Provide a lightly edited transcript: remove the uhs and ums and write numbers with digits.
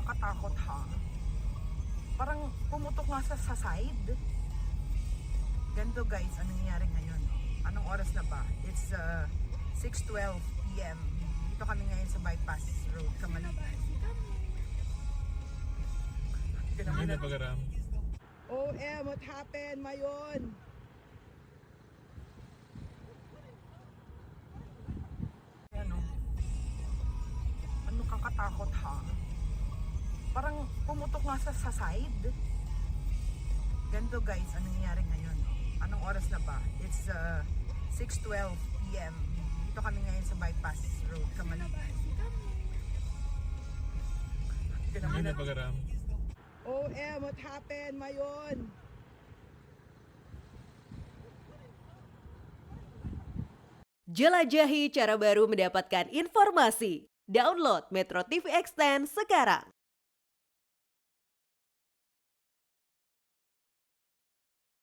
kang katakot ha? Parang pumutok nga sa side. Ganito guys, anong nangyayari ngayon? Anong oras na ba? It's 6:12 p.m. Dito kami ngayon sa bypass road, Kamali. Ano na pagaram? OM, what happened, Mayon? Ano kang katakot ha? Parang pumutok nga sa side. Ganito guys, anong nangyayari ngayon? Anong oras na ba? It's 6:12 p.m. Dito kami ngayon sa bypass road, Kamali. Ano na pagaram? OM, what happened, Mayon? Jelajahi cara baru mendapatkan informasi. Download Metro TV Extend sekarang.